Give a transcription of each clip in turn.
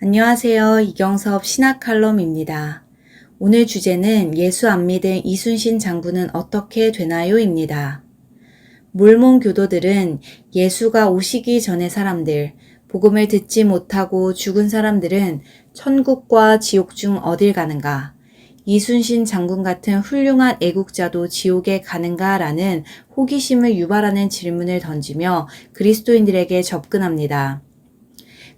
안녕하세요. 이경섭 신학칼럼입니다. 오늘 주제는 예수 안 믿은 이순신 장군은 어떻게 되나요?입니다. 몰몬 교도들은 예수가 오시기 전의 사람들, 복음을 듣지 못하고 죽은 사람들은 천국과 지옥 중 어딜 가는가? 이순신 장군 같은 훌륭한 애국자도 지옥에 가는가라는 호기심을 유발하는 질문을 던지며 그리스도인들에게 접근합니다.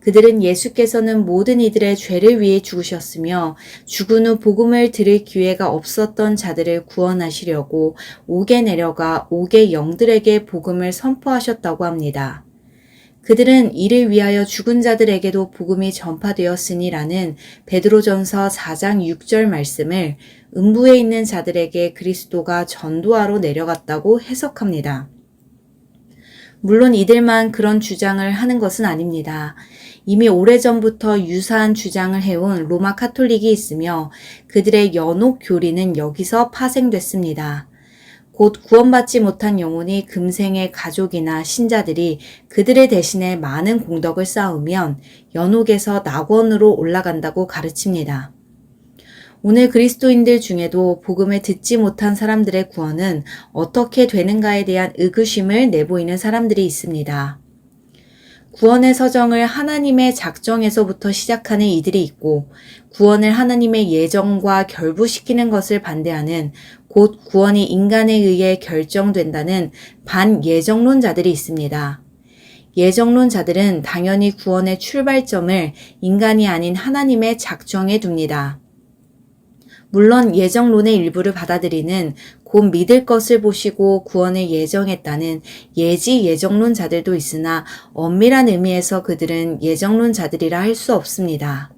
그들은 예수께서는 모든 이들의 죄를 위해 죽으셨으며 죽은 후 복음을 들을 기회가 없었던 자들을 구원하시려고 옥에 내려가 옥의 영들에게 복음을 선포하셨다고 합니다. 그들은 이를 위하여 죽은 자들에게도 복음이 전파되었으니라는 베드로전서 4장 6절 말씀을 음부에 있는 자들에게 그리스도가 전도하러 내려갔다고 해석합니다. 물론 이들만 그런 주장을 하는 것은 아닙니다. 이미 오래전부터 유사한 주장을 해온 로마 카톨릭이 있으며 그들의 연옥 교리는 여기서 파생됐습니다. 곧 구원받지 못한 영혼이 금생의 가족이나 신자들이 그들의 대신에 많은 공덕을 쌓으면 연옥에서 낙원으로 올라간다고 가르칩니다. 오늘 그리스도인들 중에도 복음을 듣지 못한 사람들의 구원은 어떻게 되는가에 대한 의구심을 내보이는 사람들이 있습니다. 구원의 서정을 하나님의 작정에서부터 시작하는 이들이 있고 구원을 하나님의 예정과 결부시키는 것을 반대하는 곧 구원이 인간에 의해 결정된다는 반예정론자들이 있습니다. 예정론자들은 당연히 구원의 출발점을 인간이 아닌 하나님의 작정에 둡니다. 물론 예정론의 일부를 받아들이는 곧 믿을 것을 보시고 구원을 예정했다는 예지 예정론자들도 있으나 엄밀한 의미에서 그들은 예정론자들이라 할 수 없습니다.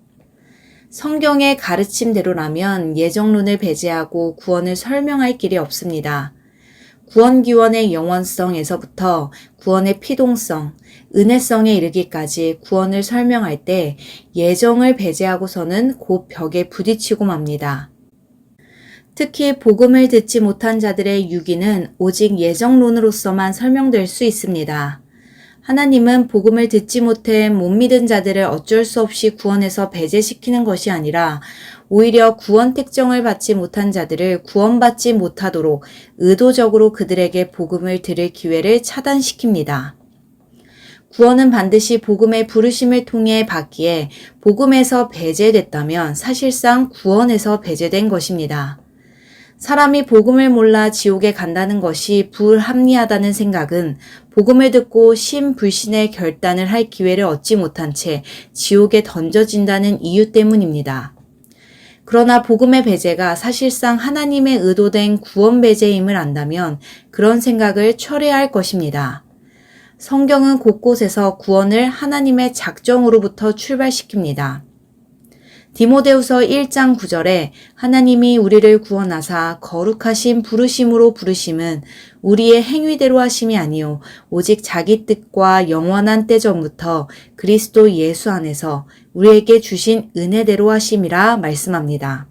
성경의 가르침대로라면 예정론을 배제하고 구원을 설명할 길이 없습니다. 구원기원의 영원성에서부터 구원의 피동성, 은혜성에 이르기까지 구원을 설명할 때 예정을 배제하고서는 곧 벽에 부딪히고 맙니다. 특히 복음을 듣지 못한 자들의 유기는 오직 예정론으로서만 설명될 수 있습니다. 하나님은 복음을 듣지 못해 못 믿은 자들을 어쩔 수 없이 구원해서 배제시키는 것이 아니라 오히려 구원 특정을 받지 못한 자들을 구원받지 못하도록 의도적으로 그들에게 복음을 들을 기회를 차단시킵니다. 구원은 반드시 복음의 부르심을 통해 받기에 복음에서 배제됐다면 사실상 구원에서 배제된 것입니다. 사람이 복음을 몰라 지옥에 간다는 것이 불합리하다는 생각은 복음을 듣고 신불신의 결단을 할 기회를 얻지 못한 채 지옥에 던져진다는 이유 때문입니다. 그러나 복음의 배제가 사실상 하나님의 의도된 구원 배제임을 안다면 그런 생각을 철회할 것입니다. 성경은 곳곳에서 구원을 하나님의 작정으로부터 출발시킵니다. 디모데후서 1장 9절에 하나님이 우리를 구원하사 거룩하신 부르심으로 부르심은 우리의 행위대로 하심이 아니요 오직 자기 뜻과 영원한 때 전부터 그리스도 예수 안에서 우리에게 주신 은혜대로 하심이라 말씀합니다.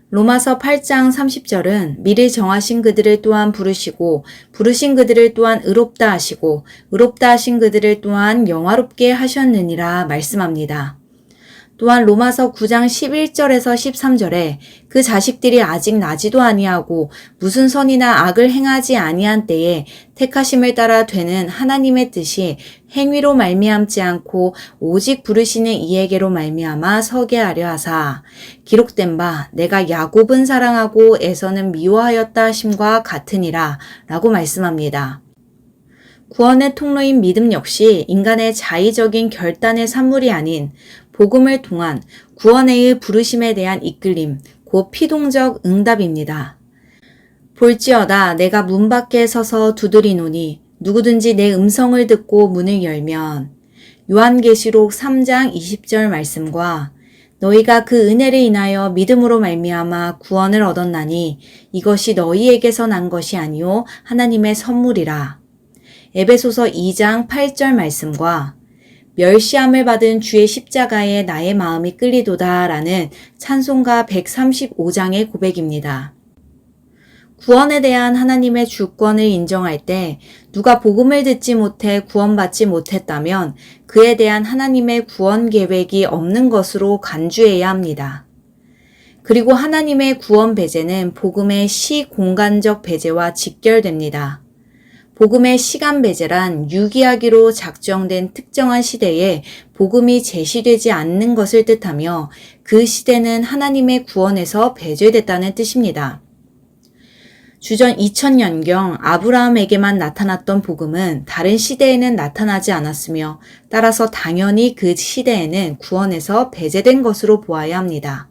로마서 8장 30절은 미리 정하신 그들을 또한 부르시고 부르신 그들을 또한 의롭다 하시고 의롭다 하신 그들을 또한 영화롭게 하셨느니라 말씀합니다. 또한 로마서 9장 11절에서 13절에 그 자식들이 아직 나지도 아니하고 무슨 선이나 악을 행하지 아니한 때에 택하심을 따라 되는 하나님의 뜻이 행위로 말미암지 않고 오직 부르시는 이에게로 말미암아 서게 하려 하사 기록된 바 내가 야곱은 사랑하고 에서는 미워하였다 하심과 같으니라 라고 말씀합니다. 구원의 통로인 믿음 역시 인간의 자의적인 결단의 산물이 아닌 복음을 통한 구원의 부르심에 대한 이끌림, 곧 피동적 응답입니다. 볼지어다 내가 문 밖에 서서 두드리노니 누구든지 내 음성을 듣고 문을 열면 요한계시록 3장 20절 말씀과 너희가 그 은혜를 인하여 믿음으로 말미암아 구원을 얻었나니 이것이 너희에게서 난 것이 아니요 하나님의 선물이라. 에베소서 2장 8절 말씀과 멸시함을 받은 주의 십자가에 나의 마음이 끌리도다 라는 찬송가 135장의 고백입니다. 구원에 대한 하나님의 주권을 인정할 때 누가 복음을 듣지 못해 구원받지 못했다면 그에 대한 하나님의 구원 계획이 없는 것으로 간주해야 합니다. 그리고 하나님의 구원 배제는 복음의 시공간적 배제와 직결됩니다. 복음의 시간 배제란 유기하기로 작정된 특정한 시대에 복음이 제시되지 않는 것을 뜻하며 그 시대는 하나님의 구원에서 배제됐다는 뜻입니다. 주전 2000년경 아브라함에게만 나타났던 복음은 다른 시대에는 나타나지 않았으며 따라서 당연히 그 시대에는 구원에서 배제된 것으로 보아야 합니다.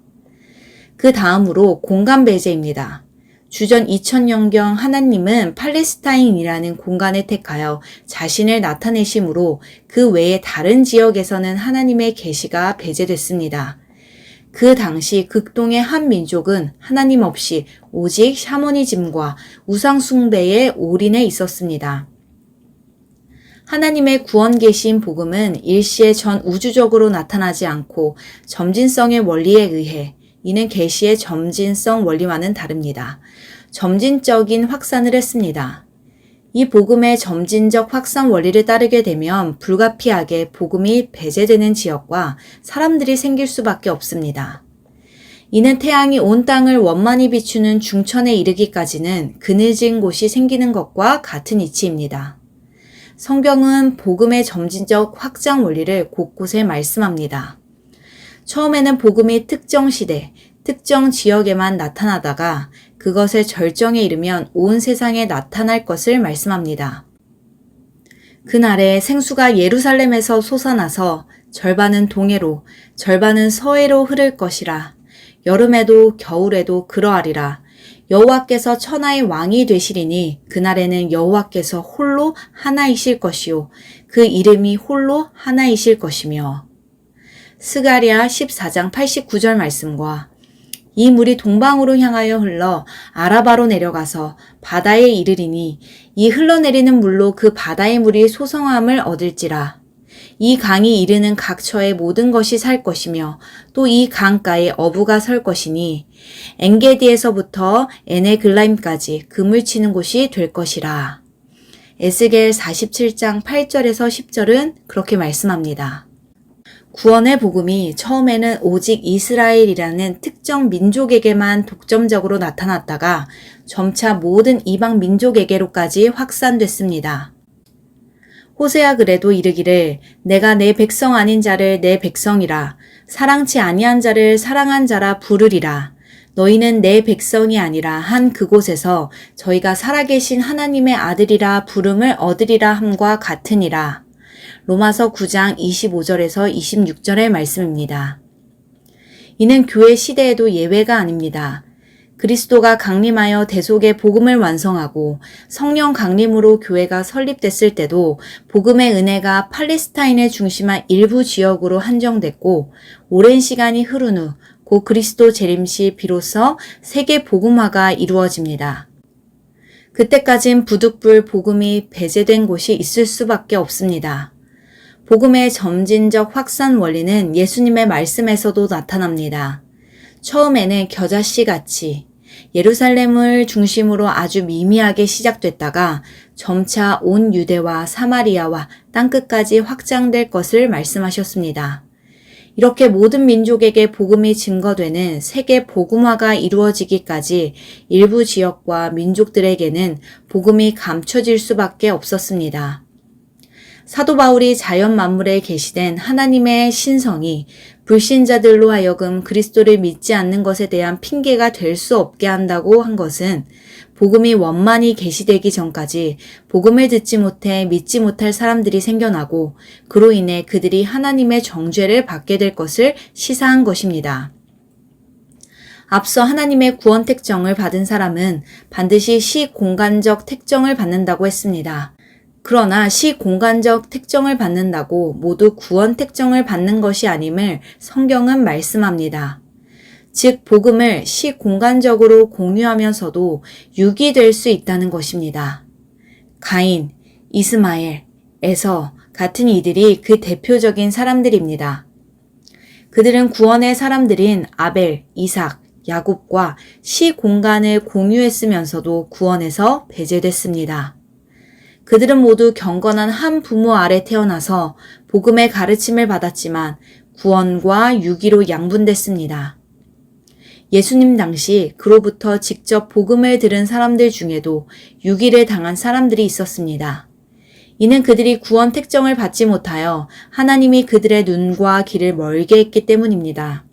그 다음으로 공간 배제입니다. 주전 2000년경 하나님은 팔레스타인이라는 공간을 택하여 자신을 나타내심으로 그 외의 다른 지역에서는 하나님의 계시가 배제됐습니다. 그 당시 극동의 한 민족은 하나님 없이 오직 샤머니즘과 우상 숭배에 올인해 있었습니다. 하나님의 구원 계시인 복음은 일시에 전 우주적으로 나타나지 않고 점진성의 원리에 의해 이는 계시의 점진성 원리와는 다릅니다. 점진적인 확산을 했습니다. 이 복음의 점진적 확산 원리를 따르게 되면 불가피하게 복음이 배제되는 지역과 사람들이 생길 수밖에 없습니다. 이는 태양이 온 땅을 원만히 비추는 중천에 이르기까지는 그늘진 곳이 생기는 것과 같은 이치입니다. 성경은 복음의 점진적 확장 원리를 곳곳에 말씀합니다. 처음에는 복음이 특정 시대, 특정 지역에만 나타나다가 그것의 절정에 이르면 온 세상에 나타날 것을 말씀합니다. 그날에 생수가 예루살렘에서 솟아나서 절반은 동해로, 절반은 서해로 흐를 것이라. 여름에도 겨울에도 그러하리라. 여호와께서 천하의 왕이 되시리니 그날에는 여호와께서 홀로 하나이실 것이요 그 이름이 홀로 하나이실 것이며. 스가랴 14장 89절 말씀과 이 물이 동방으로 향하여 흘러 아라바로 내려가서 바다에 이르리니 이 흘러내리는 물로 그 바다의 물이 소성함을 얻을지라. 이 강이 이르는 각처의 모든 것이 살 것이며 또 이 강가에 어부가 설 것이니 엔게디에서부터 에네글라임까지 그물 치는 곳이 될 것이라. 에스겔 47장 8절에서 10절은 그렇게 말씀합니다. 구원의 복음이 처음에는 오직 이스라엘이라는 특정 민족에게만 독점적으로 나타났다가 점차 모든 이방 민족에게로까지 확산됐습니다. 호세아 글에도 이르기를 내가 내 백성 아닌 자를 내 백성이라 사랑치 아니한 자를 사랑한 자라 부르리라. 너희는 내 백성이 아니라 한 그곳에서 저희가 살아계신 하나님의 아들이라 부름을 얻으리라 함과 같으니라. 로마서 9장 25절에서 26절의 말씀입니다. 이는 교회 시대에도 예외가 아닙니다. 그리스도가 강림하여 대속의 복음을 완성하고 성령 강림으로 교회가 설립됐을 때도 복음의 은혜가 팔레스타인을 중심한 일부 지역으로 한정됐고 오랜 시간이 흐른 후 곧 그리스도 재림 시 비로소 세계 복음화가 이루어집니다. 그때까진 부득불 복음이 배제된 곳이 있을 수밖에 없습니다. 복음의 점진적 확산 원리는 예수님의 말씀에서도 나타납니다. 처음에는 겨자씨같이 예루살렘을 중심으로 아주 미미하게 시작됐다가 점차 온 유대와 사마리아와 땅끝까지 확장될 것을 말씀하셨습니다. 이렇게 모든 민족에게 복음이 증거되는 세계 복음화가 이루어지기까지 일부 지역과 민족들에게는 복음이 감춰질 수밖에 없었습니다. 사도 바울이 자연 만물에 계시된 하나님의 신성이 불신자들로 하여금 그리스도를 믿지 않는 것에 대한 핑계가 될 수 없게 한다고 한 것은 복음이 원만히 계시되기 전까지 복음을 듣지 못해 믿지 못할 사람들이 생겨나고 그로 인해 그들이 하나님의 정죄를 받게 될 것을 시사한 것입니다. 앞서 하나님의 구원 특정을 받은 사람은 반드시 시공간적 특정을 받는다고 했습니다. 그러나 시공간적 특정을 받는다고 모두 구원 특정을 받는 것이 아님을 성경은 말씀합니다. 즉 복음을 시공간적으로 공유하면서도 유기될 수 있다는 것입니다. 가인, 이스마엘, 에서 같은 이들이 그 대표적인 사람들입니다. 그들은 구원의 사람들인 아벨, 이삭, 야곱과 시공간을 공유했으면서도 구원에서 배제됐습니다. 그들은 모두 경건한 한 부모 아래 태어나서 복음의 가르침을 받았지만 구원과 유기로 양분됐습니다. 예수님 당시 그로부터 직접 복음을 들은 사람들 중에도 유기를 당한 사람들이 있었습니다. 이는 그들이 구원 특정을 받지 못하여 하나님이 그들의 눈과 귀를 멀게 했기 때문입니다.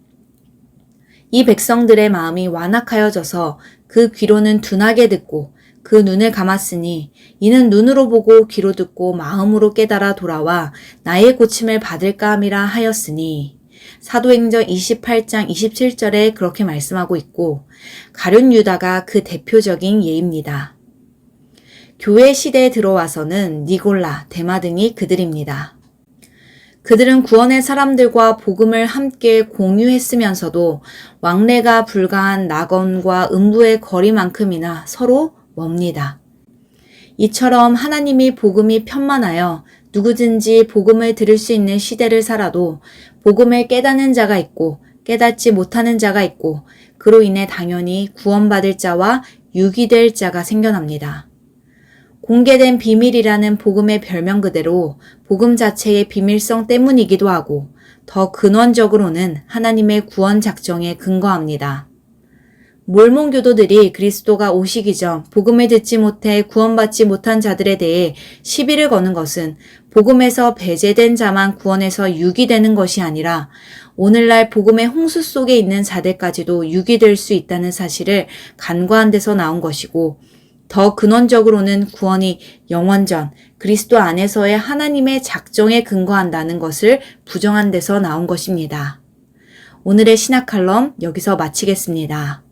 이 백성들의 마음이 완악하여져서 그 귀로는 둔하게 듣고 그 눈을 감았으니 이는 눈으로 보고 귀로 듣고 마음으로 깨달아 돌아와 나의 고침을 받을까 함이라 하였으니 사도행전 28장 27절에 그렇게 말씀하고 있고 가룟 유다가 그 대표적인 예입니다. 교회 시대에 들어와서는 니골라, 데마 등이 그들입니다. 그들은 구원의 사람들과 복음을 함께 공유했으면서도 왕래가 불가한 낙원과 음부의 거리만큼이나 서로 멉니다. 이처럼 하나님이 복음이 편만하여 누구든지 복음을 들을 수 있는 시대를 살아도 복음을 깨닫는 자가 있고 깨닫지 못하는 자가 있고 그로 인해 당연히 구원받을 자와 유기될 자가 생겨납니다. 공개된 비밀이라는 복음의 별명 그대로 복음 자체의 비밀성 때문이기도 하고 더 근원적으로는 하나님의 구원 작정에 근거합니다. 몰몬 교도들이 그리스도가 오시기 전 복음을 듣지 못해 구원받지 못한 자들에 대해 시비를 거는 것은 복음에서 배제된 자만 구원에서 유기되는 것이 아니라 오늘날 복음의 홍수 속에 있는 자들까지도 유기될 수 있다는 사실을 간과한 데서 나온 것이고 더 근원적으로는 구원이 영원전 그리스도 안에서의 하나님의 작정에 근거한다는 것을 부정한 데서 나온 것입니다. 오늘의 신학 칼럼 여기서 마치겠습니다.